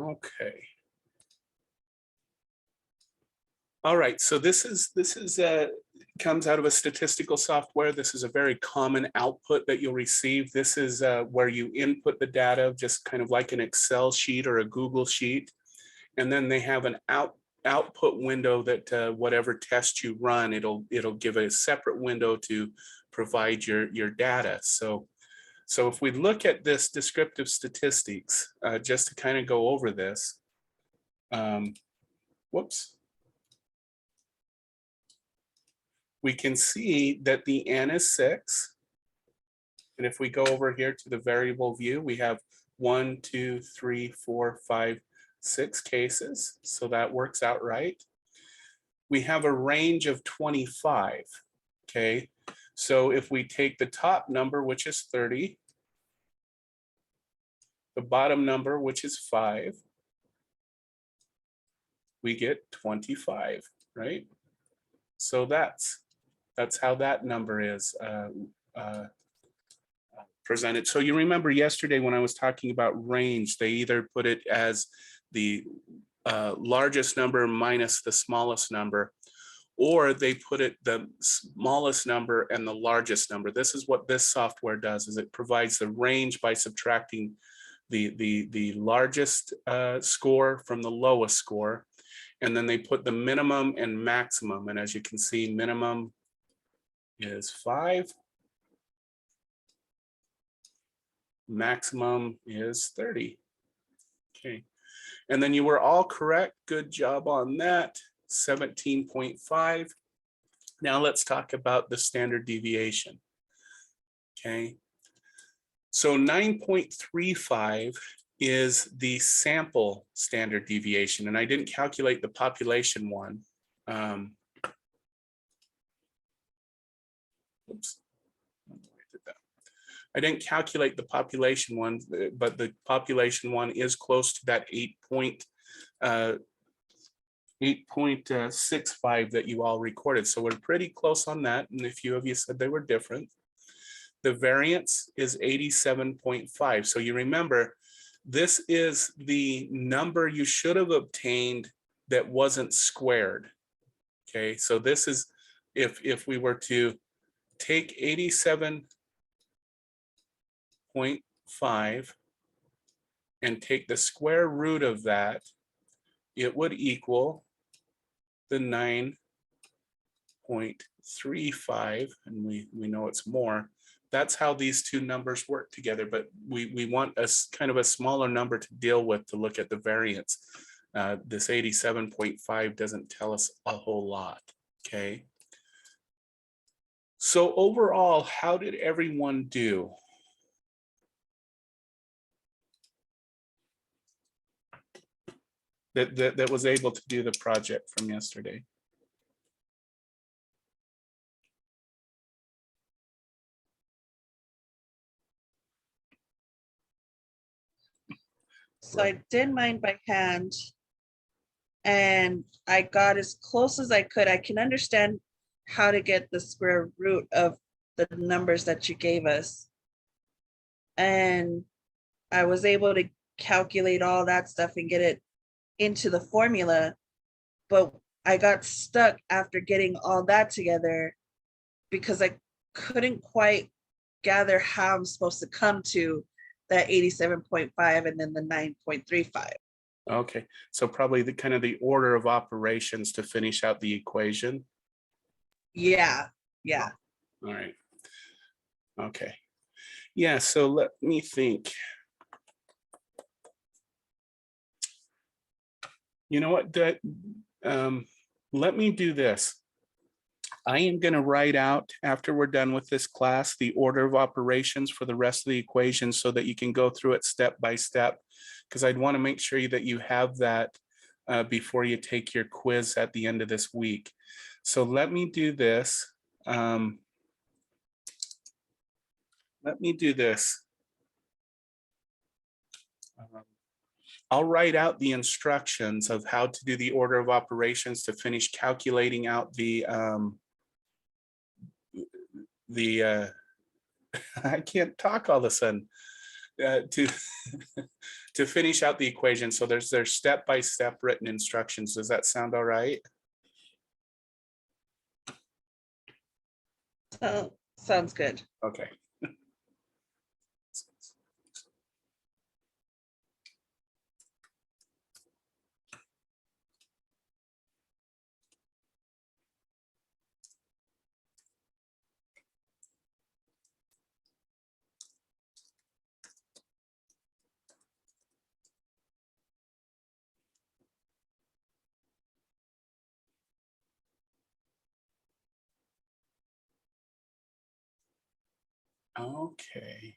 Okay. All right, so this is comes out of a statistical software. This is a very common output that you'll receive. This is where you input the data, just kind of like an Excel sheet or a Google sheet. And then they have an output window that whatever test you run, it'll give a separate window to provide your data. So if we look at this descriptive statistics, just to kind of go over this, whoops. We can see that the N is 6. And if we go over here to the variable view, we have 1, 2, 3, 4, 5, 6 cases. So that works out right. We have a range of 25. Okay. So if we take the top number, which is 30, the bottom number, which is 5, we get 25, right? So that's how that number is presented. So you remember yesterday when I was talking about range, they either put it as the largest number minus the smallest number, or they put it the smallest number and the largest number. This is what this software does, is it provides the range by subtracting the largest score from the lowest score. And then they put the minimum and maximum. And as you can see, minimum is 5. Maximum is 30. Okay. And then you were all correct. Good job on that. 17.5. Now let's talk about the standard deviation. Okay. So 9.35 is the sample standard deviation, and I didn't calculate the population one. Oops. I didn't calculate the population one, but the population one is close to that 8.65 that you all recorded. So we're pretty close on that. And a few of you said they were different. The variance is 87.5. So you remember, this is the number you should have obtained that wasn't squared. Okay, so this is if we were to take 87.5 and take the square root of that, it would equal the 9.35, and we know it's more. That's how these two numbers work together, but we want a kind of a smaller number to deal with to look at the variance. This 87.5 doesn't tell us a whole lot, okay? So overall, how did everyone do? That was able to do the project from yesterday? So I did mine by hand and I got as close as I could. I can understand how to get the square root of the numbers that you gave us. And I was able to calculate all that stuff and get it into the formula. But I got stuck after getting all that together because I couldn't quite gather how I'm supposed to come to that 87.5 and then the 9.35. Okay, so probably the kind of the order of operations to finish out the equation. Yeah. All right. Okay. Yeah, so let me think. You know what, let me do this. I am going to write out, after we're done with this class, the order of operations for the rest of the equation so that you can go through it step by step, because I'd want to make sure that you have that before you take your quiz at the end of this week. So let me do this. I'll write out the instructions of how to do the order of operations to finish calculating out the I can't talk all of a sudden, to to finish out the equation. So there's step-by-step written instructions. Does that sound all right? Oh, sounds good. Okay. Okay.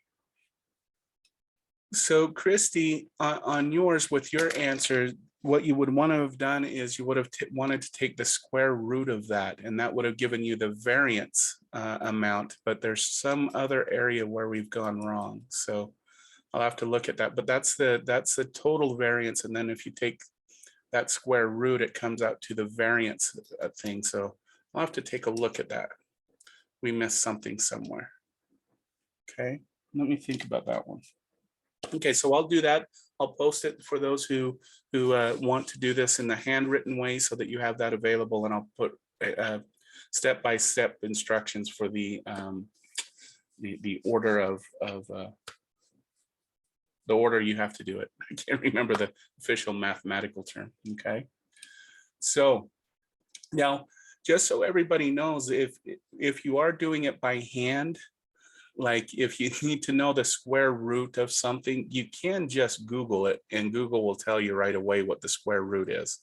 So Christy, on yours with your answer, what you would want to have done is you would have wanted to take the square root of that, and that would have given you the variance amount, but there's some other area where we've gone wrong. So I'll have to look at that, but that's the total variance. And then if you take that square root, it comes out to the variance thing. So I'll have to take a look at that. We missed something somewhere. Okay, let me think about that one. Okay, so I'll do that. I'll post it for those who want to do this in the handwritten way so that you have that available, and I'll put step-by-step instructions for the order of the order you have to do it. I can't remember the official mathematical term. Okay, so now just so everybody knows, if you are doing it by hand, like if you need to know the square root of something, you can just Google it, and Google will tell you right away what the square root is.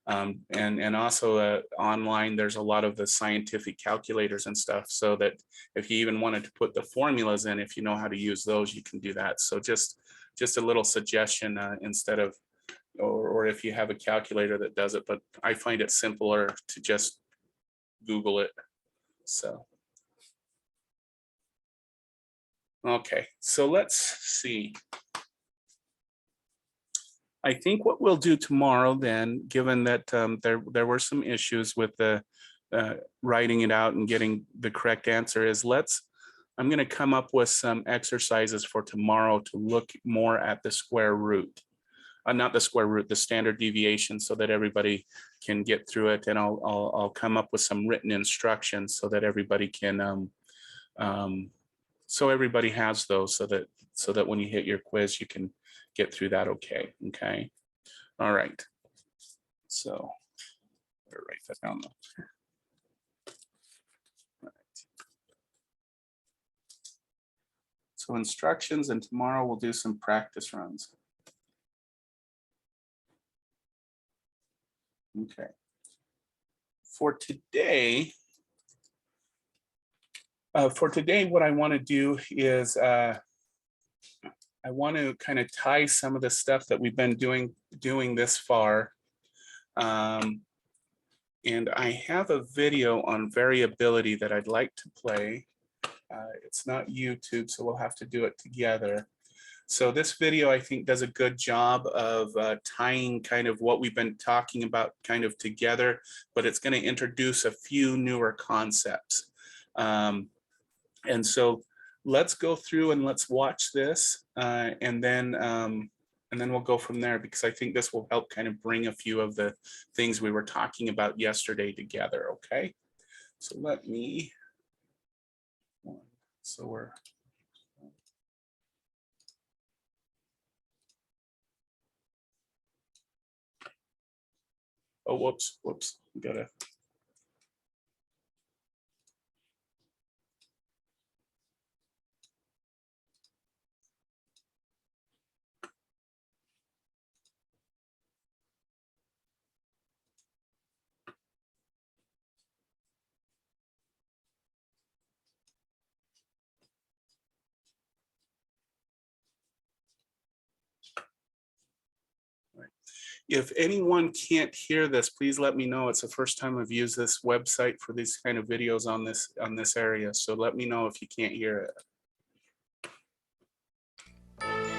And also online, there's a lot of the scientific calculators and stuff, so that if you even wanted to put the formulas in, if you know how to use those, you can do that. So just a little suggestion instead of, or if you have a calculator that does it, but I find it simpler to just Google it. So. Okay, so let's see. I think what we'll do tomorrow then, given that there were some issues with the writing it out and getting the correct answer, is I'm going to come up with some exercises for tomorrow to look more at the square root. Not the square root, the standard deviation, so that everybody can get through it. And I'll come up with some written instructions so that everybody can so everybody has those, so that when you hit your quiz, you can get through that. Okay. All right. So better write that down though. All right. So instructions, and tomorrow we'll do some practice runs. Okay. For today, what I want to do is I want to kind of tie some of the stuff that we've been doing this far. And I have a video on variability that I'd like to play. It's not YouTube, so we'll have to do it together. So this video, I think, does a good job of tying kind of what we've been talking about kind of together, but it's going to introduce a few newer concepts. And so let's go through and let's watch this, and then we'll go from there, because I think this will help kind of bring a few of the things we were talking about yesterday together. Okay, so let me. So we're. Oh, whoops, gotta. If anyone can't hear this, please let me know. It's the first time I've used this website for these kind of videos on this area. So let me know if you can't hear it.